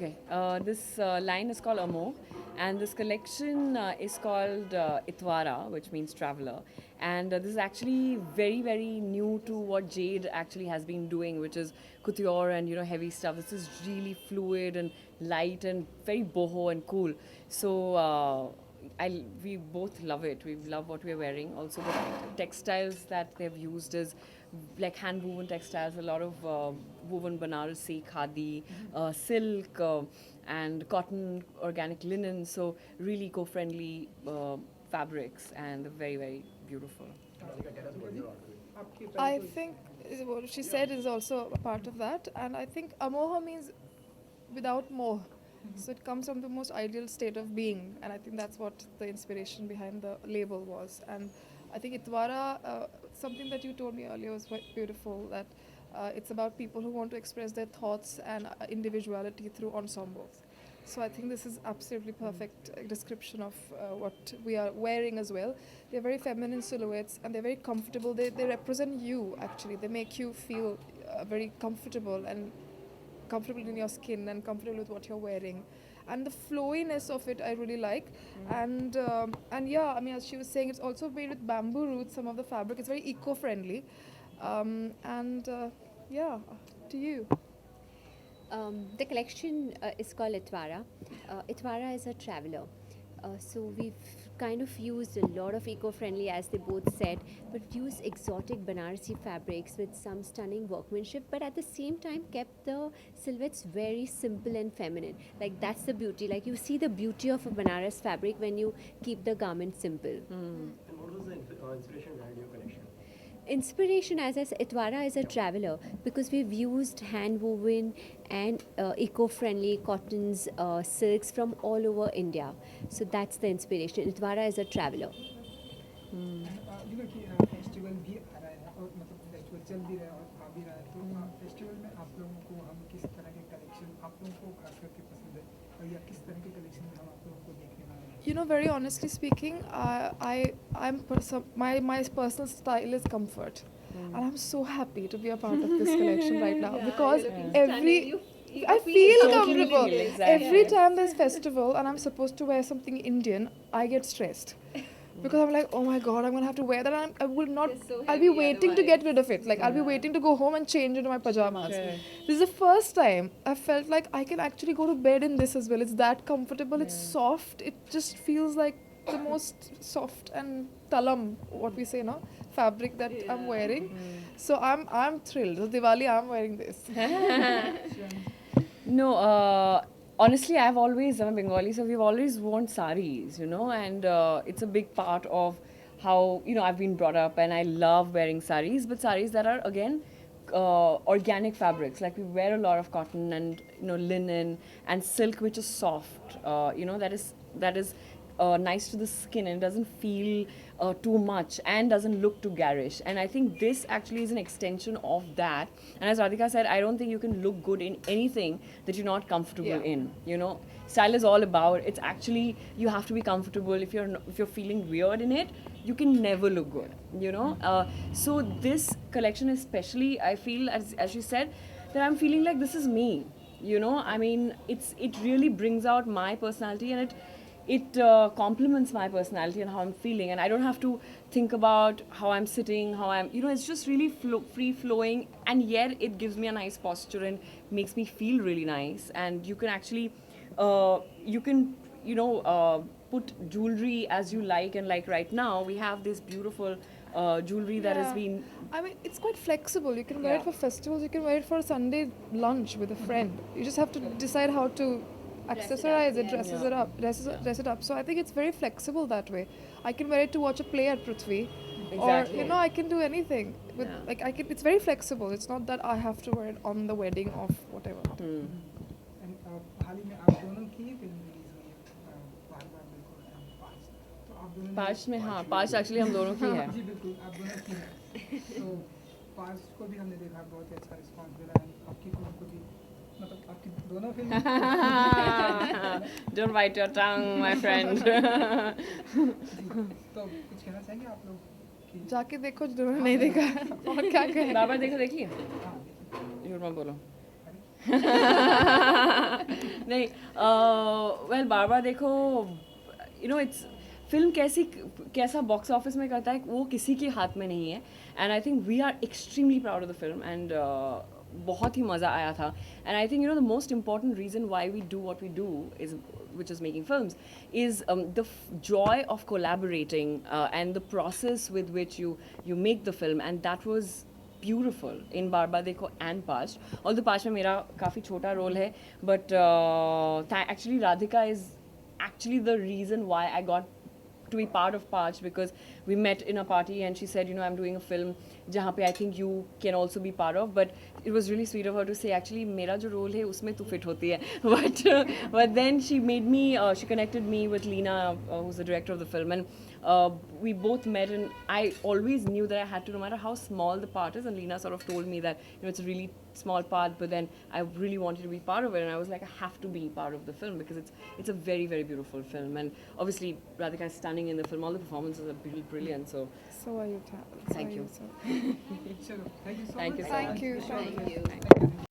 Okay, this line is called Amo, and this collection is called Itwara, which means traveler. And this is actually very, very new to what Jade actually has been doing, which is couture and heavy stuff. This is really fluid and light and very boho and cool. So we both love it. We love what we're wearing. Also, the textiles that they've used is like hand woven textiles, a lot of woven Banarasi, khadi, silk, and cotton, organic linen. So really eco-friendly fabrics and very, very beautiful. I think what she said is also a part of that, and I think amoha means without more. So it comes from the most ideal state of being, and I think that's what the inspiration behind the label was. And I think Itwara, something that you told me earlier was quite beautiful. That it's about people who want to express their thoughts and individuality through ensembles. So I think this is absolutely perfect description of what we are wearing as well. They're very feminine silhouettes and they're very comfortable. They represent you actually. They make you feel very comfortable and comfortable in your skin and comfortable with what you're wearing. And the flowiness of it I really like. And yeah, I mean, as she was saying, it's also made with bamboo roots. Some of the fabric is very eco-friendly. And yeah, to you. The collection is called Itwara. Itwara is a traveler. So we've kind of used a lot of eco-friendly, as they both said, but used exotic Banarasi fabrics with some stunning workmanship, but at the same time kept the silhouettes very simple and feminine. Like that's the beauty. Like you see the beauty of a Banaras fabric when you keep the garment simple. And what was the inspiration behind your collection? Inspiration, as I said, Itwara is a traveler because we've used hand woven and eco-friendly cottons, silks from all over India. So that's the inspiration. Itwara is a traveler. कि festival भी आ रहा है और मतलब festival चल भी रहा है और आ भी रहा है तो फेस्टिवल में आप लोगों को हम किस तरह के कलेक्शन आप लोगों को खास करके पसंद है और या किस तरह के कलेक्शन में हम आप लोगों को देखने वाले हैं? You know, very honestly speaking, my personal style is comfort, and I'm so happy to be a part of this collection right now because I feel Totally comfortable. feel, exactly. Every time there's festival and I'm supposed to wear something Indian, I get stressed. Because I'm like, oh my god, I'm gonna have to wear that. And I will not. I'll be waiting to get rid of it. Like I'll be waiting to go home and change into my pajamas. Correct. This is the first time I felt like I can actually go to bed in this as well. It's that comfortable. It's soft. It just feels like the most soft and talam, what we say now, fabric that I'm wearing. So I'm thrilled. So Diwali, I'm wearing this. No, honestly, I'm a Bengali, so we've always worn saris, and it's a big part of how, I've been brought up, and I love wearing saris, but saris that are, again, organic fabrics. Like we wear a lot of cotton and, linen and silk, which is soft, that is nice to the skin and it doesn't feel too much and doesn't look too garish. And I think this actually is an extension of that. And as Radhika said, I don't think you can look good in anything that you're not comfortable in. Style is all about. It's actually you have to be comfortable. If you're feeling weird in it, you can never look good. So this collection, especially, I feel as you said, that I'm feeling like this is me. I mean, it really brings out my personality and it complements my personality and how I'm feeling, and I don't have to think about how I'm sitting, how I'm, it's just really free flowing, and yet it gives me a nice posture and makes me feel really nice. And you can actually, put jewelry as you like, and like right now we have this beautiful jewelry that has been. I mean, it's quite flexible. You can wear it Yeah. for festivals. You can wear it for a Sunday lunch with a friend. You just have to decide how to accessorize it, dress it up. So I think it's very flexible that way. I can wear it to watch a play at Prithvi, Exactly. or I can do anything. With Yeah. like I can. It's very flexible. It's not that I have to wear it on the wedding of whatever. And हाल ही में आप दोनों की film release हुई है बार बार बिल्कुल पास तो आप दोनों ने पास में, हाँ, पास एक्चुअली हम दोनों की है. जी बिल्कुल आप दोनों की है तो पास को भी हमने देखा बहुत ही अच्छा रिस्पांस मिला है आपकी फिल्म को भी मतलब आपकी दोनों film Don't bite your tongue, my friend. तो कुछ कहना चाहेंगे आप लोग कि जाके देखो जिन्होंने नहीं देखा और क्या कहें. बाबा देख लिए? हाँ देखिए झूठ मत बोलो. नहीं, वेल बार बार देखो, यू नो इट्स फिल्म कैसा बॉक्स ऑफिस में करता है वो किसी के हाथ में नहीं है. And I think we are extremely proud of the film. And बहुत ही मज़ा आया था. And I think the most important reason why we do what we do is, which is making films, is the joy of collaborating and the process with which you make the film. And that was beautiful in Barba Dekho and Past. Although Past में मेरा काफ़ी छोटा role है, but actually Radhika is actually the reason why I got to be part of Past, because we met in a party and she said, I'm doing a film जहाँ पे I think you can also be part of. But it was really sweet of her to say, actually मेरा जो role है उसमें तू fit होती है. But then she made me, she connected me with Leena, who's the director of the film, and we both met. And I always knew that I had to, no matter how small the part is, and Leena sort of told me that it's a really small part, but then I really wanted to be part of it, and I was like, I have to be part of the film because it's a very, very beautiful film. And obviously Radhika is stunning in the film. All the performances are brilliant. So So are you. Thank you. So. चलो, thank you so Thank much. you so Thank much. you. Thank you. Thank you.